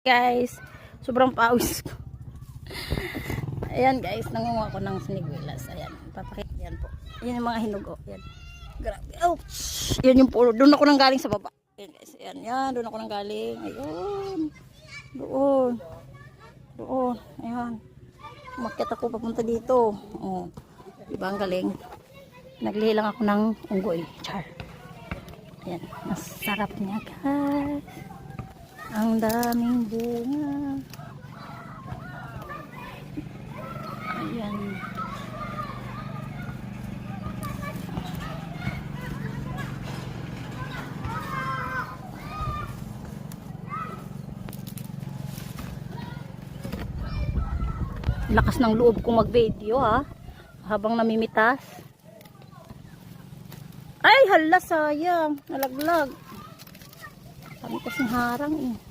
Guys, sobrang pawis ko. Ayan guys, nangunguha ko ng siniguelas. Ayan, papakita yan po. Ayan yung mga hinog. Oh. Ayan. Grabe. Oh, yan yung puno. Doon ako nang galing sa baba. Ayan guys, ayan. Yan, doon ako nang galing. Ayun. Doon. Doon. Ayan. Umakyat ako papunta dito. Oh. Diba ang galing? Naglihi lang ako ng unggoy. Char. Ayan. Masarap niya guys. Ang daming bunga. Ayan. Lakas ng loob kong mag-video ha. Habang namimitas. Ay, hala sayang. Nalaglag. Kami kasing harang eh.